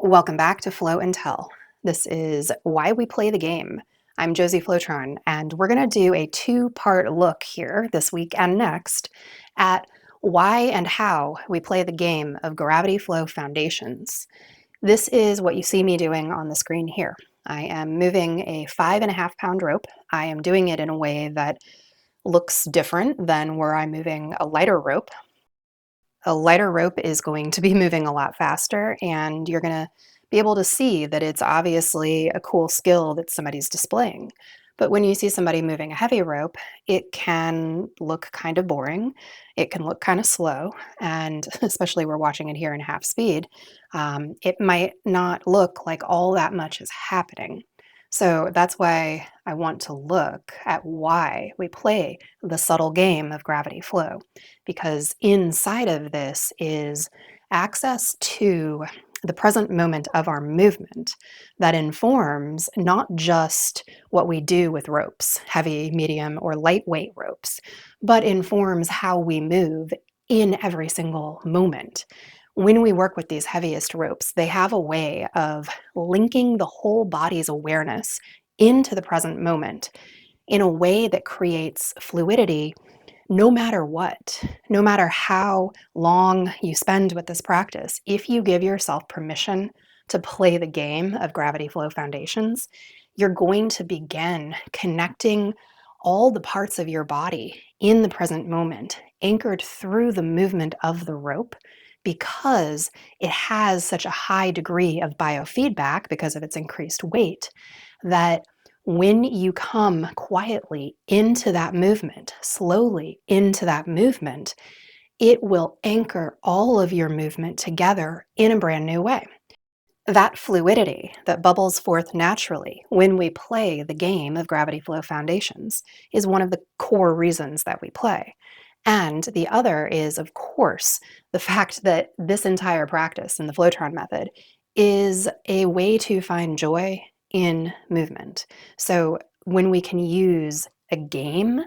Welcome back to Flow and Tell. This is Why We Play the Game. I'm Josi Flotron, and we're going to do a two-part look here this week and next at why and how we play the game of GravityFlow Foundations. This is what you see me doing on the screen here. I am moving a 5.5-pound rope. I am doing it in a way that looks different than where I'm moving a lighter rope. A lighter rope is going to be moving a lot faster, and you're going to be able to see that it's obviously a cool skill that somebody's displaying. But when you see somebody moving a heavy rope, it can look kind of boring. It can look kind of slow, and especially we're watching it here in half speed, it might not look like all that much is happening. So that's why I want to look at why we play the subtle game of gravity flow, because inside of this is access to the present moment of our movement that informs not just what we do with ropes, heavy, medium, or lightweight ropes, but informs how we move in every single moment. When we work with these heaviest ropes, they have a way of linking the whole body's awareness into the present moment in a way that creates fluidity no matter what, no matter how long you spend with this practice. If you give yourself permission to play the game of GravityFlow Foundations, you're going to begin connecting all the parts of your body in the present moment, anchored through the movement of the rope, because it has such a high degree of biofeedback because of its increased weight, that when you come quietly into that movement, slowly into that movement, it will anchor all of your movement together in a brand new way. That fluidity that bubbles forth naturally when we play the game of GravityFlow Foundations is one of the core reasons that we play. And the other is, of course, the fact that this entire practice in the Flotron method is a way to find joy in movement. So when we can use a game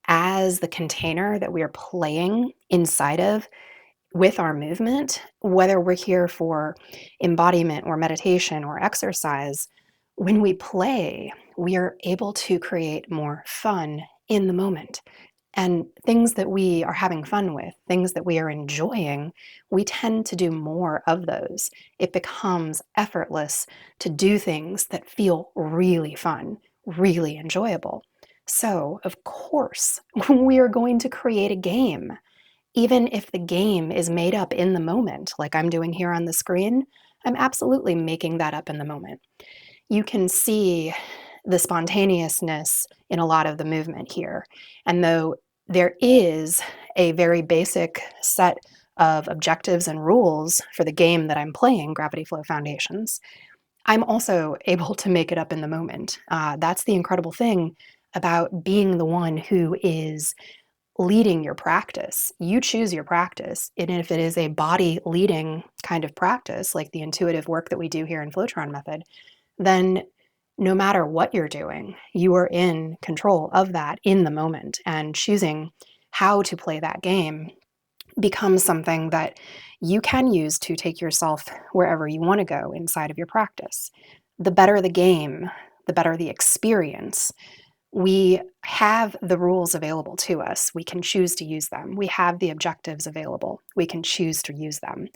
as the container that we are playing inside of with our movement, whether we're here for embodiment or meditation or exercise, when we play, we are able to create more fun in the moment. And things that we are having fun with, things that we are enjoying, we tend to do more of those. It becomes effortless to do things that feel really fun, really enjoyable. So, of course, we are going to create a game. Even if the game is made up in the moment, like I'm doing here on the screen, I'm absolutely making that up in the moment. You can see the spontaneousness in a lot of the movement here. And though there is a very basic set of objectives and rules for the game that I'm playing, GravityFlow Foundations, I'm also able to make it up in the moment. That's the incredible thing about being the one who is leading your practice. You choose your practice. And if it is a body leading kind of practice, like the intuitive work that we do here in Flotron method, then no matter what you're doing, you are in control of that in the moment, and choosing how to play that game becomes something that you can use to take yourself wherever you want to go inside of your practice. The better the game, the better the experience. We have the rules available to us. We can choose to use them. We have the objectives available. We can choose to use them.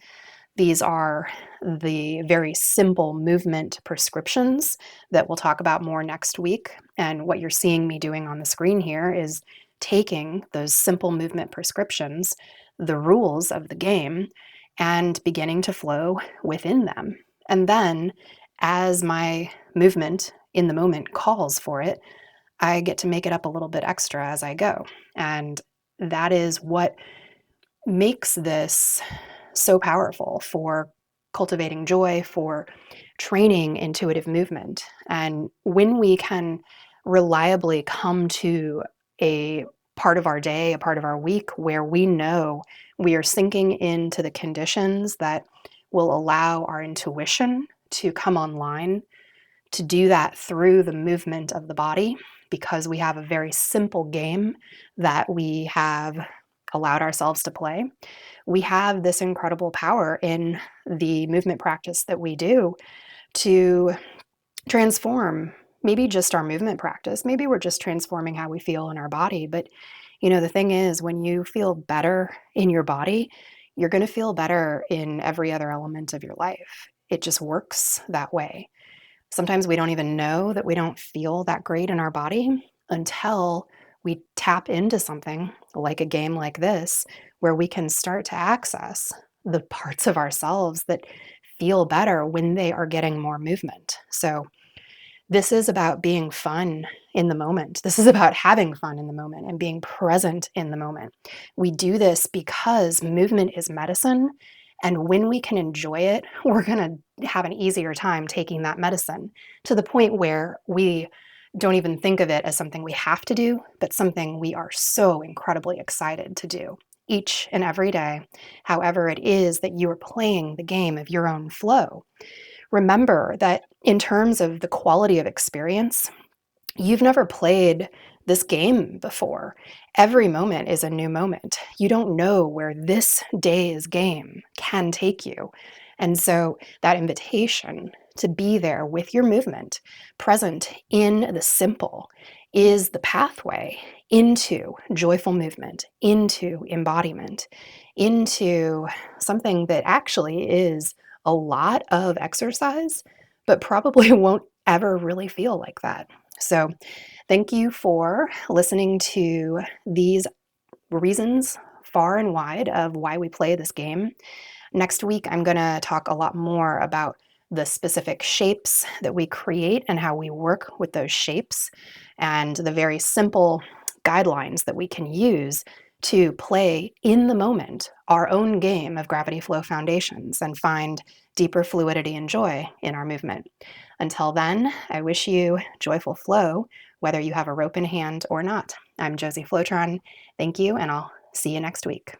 These are the very simple movement prescriptions that we'll talk about more next week. And what you're seeing me doing on the screen here is taking those simple movement prescriptions, the rules of the game, and beginning to flow within them. And then, as my movement in the moment calls for it, I get to make it up a little bit extra as I go. And that is what makes this so powerful for cultivating joy, for training intuitive movement. And when we can reliably come to a part of our day, a part of our week where we know we are sinking into the conditions that will allow our intuition to come online, to do that through the movement of the body, because we have a very simple game that we have allowed ourselves to play. we have this incredible power in the movement practice that we do to transform maybe just our movement practice. Maybe we're just transforming how we feel in our body. But, the thing is, when you feel better in your body, you're going to feel better in every other element of your life. It just works that way. Sometimes we don't even know that we don't feel that great in our body until we tap into something like a game like this, where we can start to access the parts of ourselves that feel better when they are getting more movement. So, this is about being fun in the moment. This is about having fun in the moment and being present in the moment. We do this because movement is medicine. And when we can enjoy it, we're going to have an easier time taking that medicine to the point where we don't even think of it as something we have to do, but something we are so incredibly excited to do each and every day, however it is that you are playing the game of your own flow. Remember that in terms of the quality of experience, you've never played this game before. Every moment is a new moment. You don't know where this day's game can take you. And so that invitation to be there with your movement, present in the simple, is the pathway into joyful movement, into embodiment, into something that actually is a lot of exercise, but probably won't ever really feel like that. So, thank you for listening to these reasons far and wide of why we play this game. Next week, I'm going to talk a lot more about the specific shapes that we create and how we work with those shapes, and the very simple guidelines that we can use to play in the moment our own game of GravityFlow Foundations and find deeper fluidity and joy in our movement. Until then, I wish you joyful flow, whether you have a rope in hand or not. I'm Josi Flotron. Thank you, and I'll see you next week.